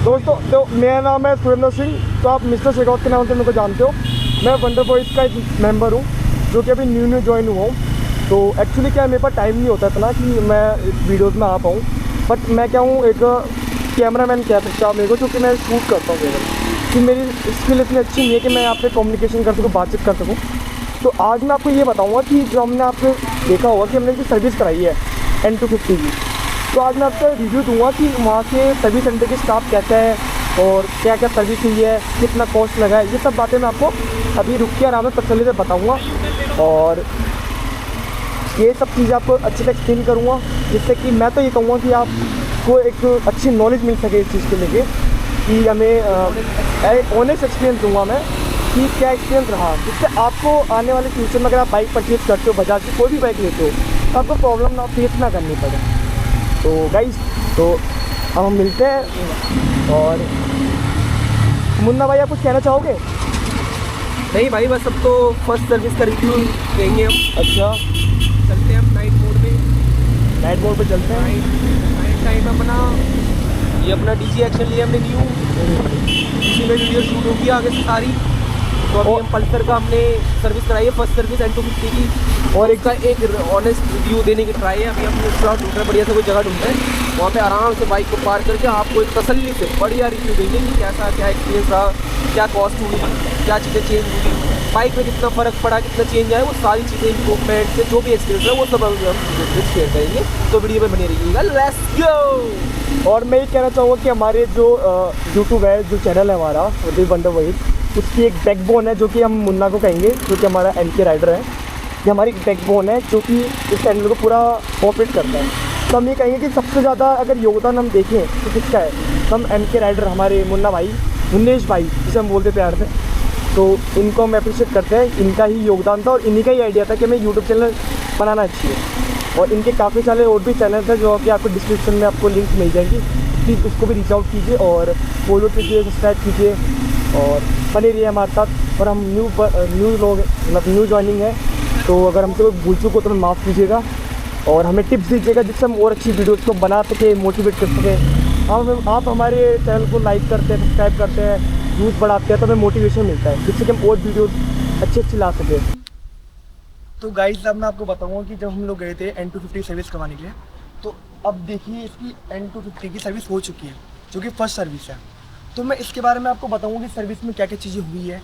दोस्तों तो मेरा नाम है सुरेंद्र सिंह, तो आप मिस्टर शेखौत के नाम से मेरे को जानते हो। मैं वंडर बॉयज़ का एक मेंबर हूँ जो कि अभी न्यू ज्वाइन हुआ हूँ। तो एक्चुअली क्या है, मेरे पास टाइम नहीं होता इतना कि मैं वीडियोस में आ पाऊँ। बट मैं क्या हूँ, एक कैमरामैन कह सकते हो मेरे को, क्योंकि मैं शूट करता हूँ केवल कि मेरी स्किल इतनी अच्छी नहीं है कि मैं आपसे कम्युनिकेशन कर सकूँ, बातचीत कर सकूँ। तो आज मैं आपको ये बताऊँगा कि जो हमने आपने देखा होगा कि हमने जो सर्विस कराई है N250 की, तो आज मैं आपको रिव्यू दूंगा कि वहाँ के सर्विस सेंटर के स्टाफ कैसा है और क्या क्या सर्विस हुई है, कितना कॉस्ट लगा है। ये सब बातें मैं आपको अभी रुक के आराम में तसल्ली से बताऊँगा और ये सब चीज़ें आपको अच्छे से एक्सप्लेन करूँगा, जिससे कि मैं तो ये कहूँगा कि आपको एक अच्छी नॉलेज मिल सके इस चीज़ को लेके कि हमें ऑनेस्ट एक्सपीरियंस दूँगा मैं कि क्या एक्सपीरियंस रहा, जिससे आपको आने वाले फ्यूचर में अगर आप बाइक परचेज़ करते हो, बजाज की कोई भी बाइक लेते हो, तो आपको प्रॉब्लम ना फेस ना करनी पड़े। तो गाइस, तो अब हम मिलते हैं। और मुन्ना भाई, आप कुछ कहना चाहोगे? नहीं भाई, बस अब तो फर्स्ट सर्विस का रिव्यू देंगे हम। अच्छा, चलते हैं हम नाइट मोड पे। नाइट मोड पे चलते हैं। नाइट टाइम अपना ये अपना डीजी एक्शन लिया हमने न्यू, इसी में वीडियो शूट होगी आगे से सारी। तो अभी हम पल्सर का हमने सर्विस कराई है, फर्स्ट सर्विस N250 की, और एक ऑनेस्ट रिव्यू देने की ट्राई है। अभी हम स्लॉट ढूंढ रहे हैं, बढ़िया से कोई जगह ढूंढ रहे हैं, वहाँ पे आराम से बाइक को पार करके आपको एक तसल्ली से बढ़िया रिव्यू देंगे कि कैसा क्या एक्सपीरियंस रहा, क्या कॉस्ट हुई, क्या चीज़ें चेंज हुई, बाइक में कितना फ़र्क पड़ा, कितना चेंज आया, वो सारी चीज़ें इम्प्रूवमेंट से जो भी एक्सपीरियंस है वो सब हम शेयर करेंगे। तो वीडियो में बने रहिएगा। Let's go. और मैं ये कहना चाहूँगा कि हमारे जो यूट्यूब है, जो चैनल है हमारा वंडर बॉयज़, उसकी एक बैकबोन है जो कि हम मुन्ना को कहेंगे, जो कि हमारा MK राइडर है। ये हमारी एक बैकबोन है जो कि इस चैनल को पूरा ऑपरेट करता है। तो हम ये कहेंगे कि सबसे ज़्यादा अगर योगदान हम देखें तो किसका है, तो हम MK राइडर, हमारे मुन्ना भाई, मुन्नेश भाई जिसे हम बोलते प्यार से, तो इनको हम अप्रिशिएट करते हैं। इनका ही योगदान था और इन्हीं का ही आइडिया था कि हमें यूट्यूब चैनल बनाना चाहिए। और इनके काफ़ी सारे और भी चैनल थे जो कि आपको डिस्क्रिप्शन में आपको लिंक मिल जाएगी, प्लीज़ उसको भी रीच आउट कीजिए और फॉलो कीजिए, सब्सक्राइब कीजिए और बने रहिए हमारे साथ। और हम न्यू लोग, मतलब न्यू ज्वाइनिंग है, तो अगर हमसे कोई भूल चूक हो तो हमें माफ़ कीजिएगा और हमें टिप्स दीजिएगा जिससे हम और अच्छी वीडियोज़ को बना सके, मोटिवेट कर सकें। आप हमारे चैनल को लाइक करते हैं, सब्सक्राइब करते हैं, व्यूज़ बढ़ाते हैं, तो हमें मोटिवेशन मिलता है, जिससे कि हम और वीडियोज़ अच्छी ला सकें। तो गाइस, अब मैं आपको बताऊँगा कि जब हम लोग गए थे N250 सर्विस करवाने के लिए, तो अब देखिए इसकी N250 की सर्विस हो चुकी है, जो कि फर्स्ट सर्विस है। तो मैं इसके बारे में आपको बताऊँगा कि सर्विस में क्या क्या चीज़ें हुई है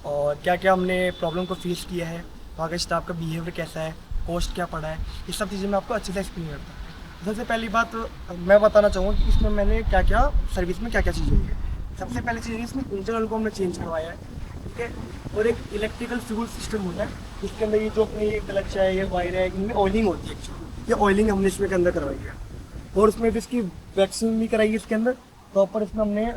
और क्या क्या हमने प्रॉब्लम को फेस किया है, वहाँ के स्टाफ का बिहेवियर कैसा है, कॉस्ट क्या पड़ा है, ये सब चीज़ें मैं आपको अच्छे से एक्सप्लेन करता हूँ। सबसे पहली बात मैं बताना चाहूँगा कि इसमें मैंने क्या क्या सर्विस में क्या क्या चीज़ें हुई है। सबसे पहली चीज़, इसमें इंजन ऑयल को हमने चेंज करवाया है, ठीक है। और एक इलेक्ट्रिकल फ्यूल सिस्टम होता है, इसके अंदर ये जो अपने ये क्लच है, ये वायर है, इनमें ऑयलिंग होती है एक्चुअली, ये ऑयलिंग हमने इसमें के अंदर करवाई है। और उसमें भी इसकी वैक्सिंग भी कराई है, इसके अंदर प्रॉपर इसमें हमने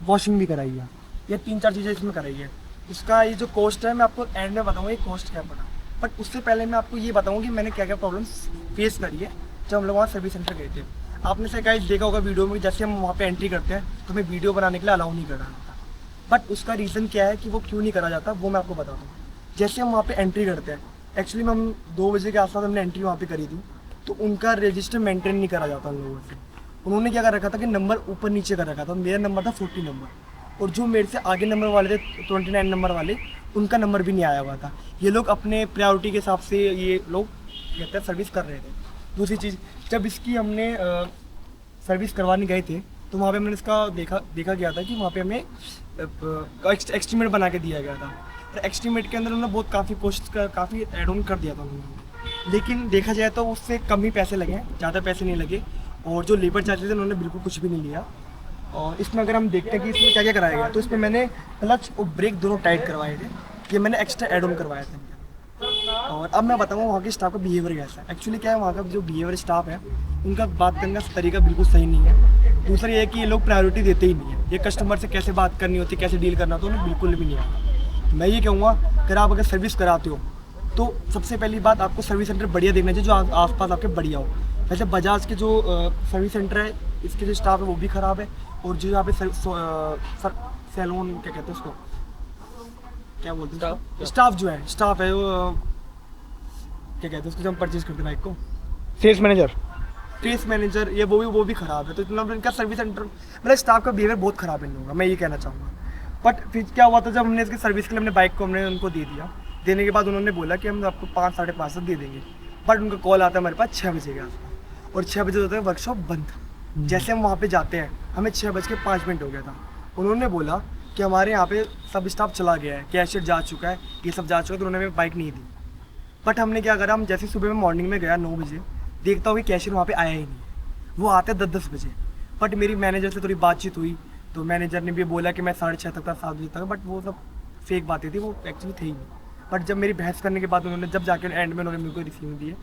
वॉशिंग भी कराई है। ये 3-4 चीज़ें इसमें कराई है। इसका ये जो कॉस्ट है मैं आपको एंड में बताऊँगा ये कॉस्ट क्या पड़ा। बट उससे पहले मैं आपको ये बताऊँगा कि मैंने क्या क्या प्रॉब्लम्स फेस करी है जब हम लोग वहाँ सर्विस सेंटर गए थे। आपने से गाइस देखा होगा वीडियो में, जैसे हम वहाँ पे एंट्री करते हैं तो हमें वीडियो बनाने के लिए अलाउ नहीं करा जाता। बट उसका रीज़न क्या है कि वो क्यों नहीं करा जाता, वो मैं आपको बताता हूँ। जैसे हम वहाँ पे एंट्री करते हैं, एक्चुअली में हम 2 बजे के आसपास हमने एंट्री वहाँ पे करी थी, तो उनका रजिस्टर मेंटेन नहीं करा जाता उन लोगों से। उन्होंने क्या कर रखा था कि नंबर ऊपर नीचे कर रखा था। मेरा नंबर था 40 नंबर, और जो मेरे से आगे नंबर वाले थे 29 नंबर वाले, उनका नंबर भी नहीं आया हुआ था। ये लोग अपने प्रायोरिटी के हिसाब से ये लोग कहते हैं सर्विस कर रहे थे। दूसरी चीज़, जब इसकी हमने सर्विस करवाने गए थे तो वहाँ पे मैंने इसका देखा गया था कि वहाँ पे हमें एस्टीमेट बना के दिया गया था। तो एस्टीमेट के अंदर उन्होंने बहुत काफ़ी कॉस्ट का काफ़ी एड ऑन कर दिया था उन्होंने, लेकिन देखा जाए तो उससे कम ही पैसे लगे, ज़्यादा पैसे नहीं लगे। और जो लेबर चार्जेस थे उन्होंने बिल्कुल कुछ भी नहीं लिया। और इसमें अगर हम देखते हैं कि इसमें क्या क्या कराया गया, तो इसमें मैंने क्लच और ब्रेक दोनों टाइट करवाए थे, ये मैंने एक्स्ट्रा एड ऑन करवाया था। और अब मैं बताऊँगा वहाँ के स्टाफ का बिहेवियर कैसा है। एक्चुअली क्या है, वहाँ का जो बिहेवियर स्टाफ है उनका बात करने का तरीका बिल्कुल सही नहीं है। दूसरा ये है कि ये लोग प्रायोरिटी देते ही नहीं है, ये कस्टमर से कैसे बात करनी होती है, कैसे डील करना होता है, उन्हें बिल्कुल भी नहीं आता। मैं ये कहूँगा, अगर सर्विस कराते हो तो सबसे पहली बात आपको सर्विस सेंटर बढ़िया देखना चाहिए जो आसपास आपके बढ़िया हो। वैसे बजाज के जो सर्विस सेंटर है, इसके जो स्टाफ है वो भी ख़राब है, और जो यहाँ पे सैलून क्या कहते हैं उसको, क्या बोलते हैं, स्टाफ जो है, स्टाफ है वो क्या कहते हैं उसको, जब हम परचेज करते हैं बाइक को, सेल्स मैनेजर, केस मैनेजर ये वो भी ख़राब है। तो मतलब इनका सर्विस सेंटर मतलब स्टाफ का बिहेवियर बहुत ख़राब है इन लोगों का, मैं ये कहना चाहूँगा। बट फिर क्या हुआ था, जब हमने इसकी सर्विस के लिए हमने बाइक को हमने उनको दे दिया, देने के बाद उन्होंने बोला कि हम आपको 5 साढ़े 5 तक दे देंगे। बट उनका कॉल आता है हमारे पास 6 बजे के आसपास, और 6 बजे होता है वर्कशॉप बंद। जैसे हम वहाँ पे जाते हैं, हमें 6:05 हो गया था। उन्होंने बोला कि हमारे यहाँ पे सब स्टाफ चला गया है, कैशियर जा चुका है, ये सब जा चुका है, तो उन्होंने हमें बाइक नहीं दी। बट हमने क्या करा, हम जैसे सुबह में मॉर्निंग में गया 9 बजे, देखता हूँ कि कैशियर वहाँ पे आया ही नहीं, वो आते 10-10 बजे। बट मेरी मैनेजर से थोड़ी बातचीत हुई, तो मैनेजर ने भी बोला कि मैं 6:30 तक था, 7 बजे तक, बट वो सब फेक बातें थी, वो एक्चुअली थे ही नहीं। बट जब मेरी बहस करने के बाद उन्होंने जब जाके एंड में उन्होंने मेरे को रिसीव दिए।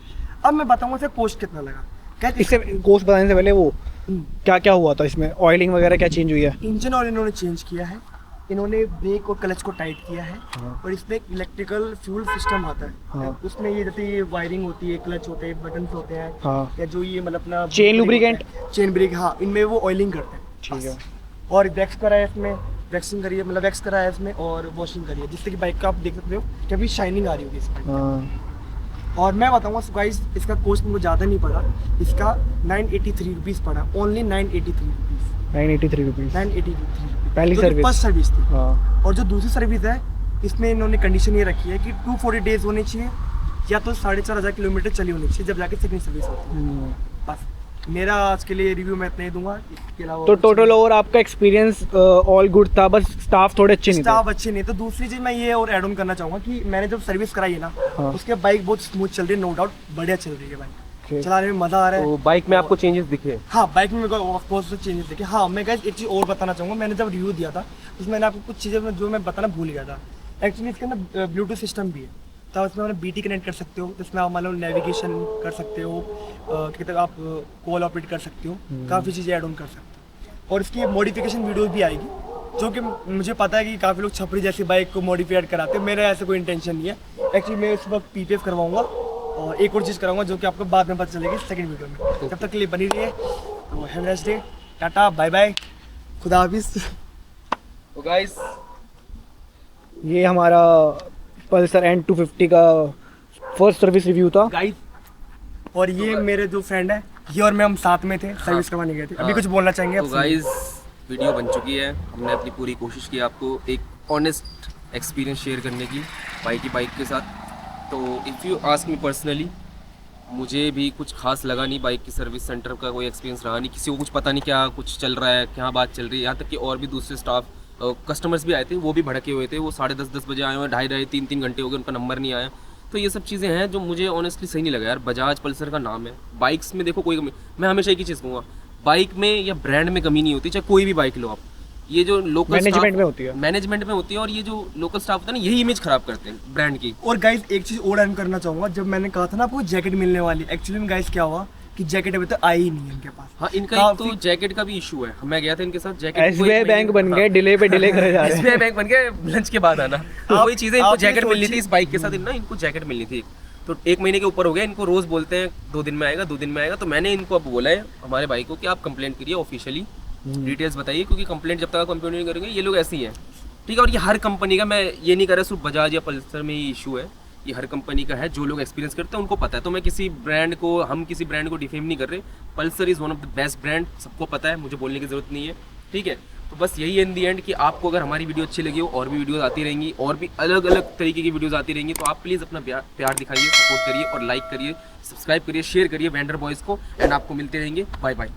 अब मैं बताऊँगा उसे कॉस्ट कितना लगा। कहते इससे कोर्स बताने से पहले वो क्या क्या हुआ था इसमें, ऑयलिंग वगैरह क्या चेंज हुई है? इंजन ऑयल इन्होंने चेंज किया है, इन्होंने ब्रेक और क्लच को टाइट किया है। हाँ। और इसमें एक इलेक्ट्रिकल फ्यूल सिस्टम आता है। हाँ। उसमें ये जैसे ये वायरिंग होती है, क्लच होते हैं, बटन्स होते हैं, हाँ। या जो ये मतलब अपना चेन लुब्रिकेंट, चेन ब्रेक, हाँ, इनमें वो ऑयलिंग करते हैं। ठीक है। और वैक्स कराया इसमें, वैक्सिंग करिए, मतलब वैक्स कराया इसमें, और वॉशिंग करिए, जिससे कि बाइक का आप देख सकते हो कि अभी शाइनिंग आ रही होगी इसमें। हाँ। और मैं बताऊँगा गाइस, इसका कॉस्ट मुझे ज़्यादा नहीं पड़ा, इसका 983 रुपीज़ पड़ा, ओनली 983 रुपीज़। 983 रुपीज़ 983 रुपीज़ पहली जो कि सर्विस। फर्स्ट सर्विस थी। हाँ। और जो दूसरी सर्विस है, इसमें इन्होंने कंडीशन ये रखी है कि 240 डेज होने चाहिए, या तो 4,500 किलोमीटर चली होनी चाहिए, जब जाके सेकंड सर्विस होती है। बस मेरा आज के लिए रिव्यू मैं इतना ही दूंगा, इसके अलावा तो टोटल ओवर आपका एक्सपीरियंस ऑल गुड था, बस स्टाफ थोड़े अच्छे नहीं थे? स्टाफ अच्छे नहीं। तो दूसरी चीज़ मैं ये और ऐड ऑन करना चाहूँगा कि मैंने जब सर्विस कराई है ना, हाँ। उसके बाइक बहुत स्मूथ चल रही है, नो डाउट बढ़िया चल रही है बाइक, Okay. चलाने में मज़ा आ रहा है। तो बाइक में आपको चेंजेस दिखे? हाँ, बाइक में मेरे को ऑफ कोर्स चेंजेस देखे। हाँ, मैं गाइस एक चीज़ और बताना चाहूँगा, मैंने जब रिव्यू दिया था उसमें मैंने आपको कुछ चीज़ें जो मैं बताना भूल गया था। एक्चुअली इसके अंदर ब्लूटूथ सिस्टम भी है, तो इसमें मैंने BT कनेक्ट कर सकते हो, इसमें आप मतलब नेविगेशन कर सकते हो, कितने आप कॉल ऑपरेट कर सकते हो, काफ़ी चीज़ें ऐड ऑन कर सकते हो। और इसकी मॉडिफिकेशन वीडियो भी आएगी, जो कि मुझे पता है कि काफ़ी लोग छपरी जैसी बाइक को मॉडिफाइड कराते हैं, मेरा ऐसा कोई इंटेंशन नहीं है। एक्चुअली मैं इस वक्त PPF करवाऊँगा, और एक और चीज़ कराऊंगा जो कि आपको बाद में पता चलेगी सेकंड वीडियो में। तब तक के लिए बनी रहिए। तो have a nice day, tata bye bye, खुदा हाफिज़। तो गाइस, ये हमारा पल्सर N250 का फर्स्ट सर्विस रिव्यू था। गाइस, और ये मेरे जो फ्रेंड है, ये और मैं हम साथ में थे, सर्विस करवाने गए थे। अभी कुछ बोलना चाहेंगे तो आप? गाइस, वीडियो बन चुकी है, हमने अपनी पूरी कोशिश की आपको एक ऑनेस्ट एक्सपीरियंस शेयर करने की बाइक के साथ। तो if you ask me personally, मुझे भी कुछ खास लगा नहीं, बाइक की सर्विस सेंटर का कोई एक्सपीरियंस रहा नहीं, किसी को कुछ पता नहीं क्या कुछ चल रहा है, क्या बात चल रही है। यहाँ तक कि और भी दूसरे स्टाफ कस्टमर्स भी आए थे, वो भी भड़के हुए थे, वो 10:30 बजे आए हुए, 2.5-3 घंटे हो गए, उनका नंबर नहीं आया। तो ये सब चीज़ें हैं जो मुझे ऑनेस्टली सही नहीं लगा यार। बजाज पल्सर का नाम है, बाइक्स में देखो कोई कमी, मैं हमेशा एक ही चीज़ कहूँगा, बाइक में या ब्रांड में कमी नहीं होती, चाहे कोई भी बाइक लो आप। ये जो लोकल मैनेजमेंट में होती है, मैनेजमेंट में होती है, और ये जो लोकल स्टाफ होता है ना, यही इमेज खराब करते हैं ब्रांड की। और गाइस एक चीज़ और ऐड करना चाहूँगा, जब मैंने कहा था ना आपको जैकेट मिलने वाली, एक्चुअली में गाइस क्या हुआ कि जैकेट अभी तक आई ही नहीं है इनके पास। हाँ, इनका एक तो जैकेट का भी इशू है। मैं गया था इनके साथ, जैकेट SBI बैंक बन गए, डिले पे डिले करे जा रहे हैं। SBI बैंक बन गए, लंच के बाद आना। तो वही चीज़ें, इनको आप ये जैकेट मिलनी थी सोचिए- इस बाइक के साथ, ना इनको जैकेट मिलनी थी। तो 1 महीने के ऊपर हो गया, इनको रोज़ बोलते हैं 2 दिन में आएगा, 2 दिन में आएगा। तो मैंने इनको अब बोला है हमारे भाई को कि आप कंप्लेंट करिए ऑफिशियली, डिटेल्स बताइए, क्योंकि कंप्लेंट जब तक आप कंप्लेंट नहीं करेंगे, ये लोग ऐसे ही हैं, ठीक है। और ये हर कंपनी का, मैं ये नहीं कर रहा सिर्फ बजाज या पल्सर में ही इशू है, ये हर कंपनी का है। जो लोग एक्सपीरियंस करते हैं उनको पता है। तो मैं किसी ब्रांड को डिफेम नहीं कर रहे। Pulsar is one of the best brand, सबको पता है, मुझे बोलने की ज़रूरत नहीं है, ठीक है। तो बस यही है इन दी एंड कि आपको अगर हमारी वीडियो अच्छी लगी हो, और भी वीडियोस आती रहेंगी, और भी अलग अलग तरीके की वीडियोस आती रहेंगी, तो आप प्लीज़ अपना प्यार दिखाइए, सपोर्ट करिए, और लाइक करिए, सब्सक्राइब करिए, शेयर करिए वेंडर बॉयज़ को। एंड आपको मिलते रहेंगे, बाय बाय।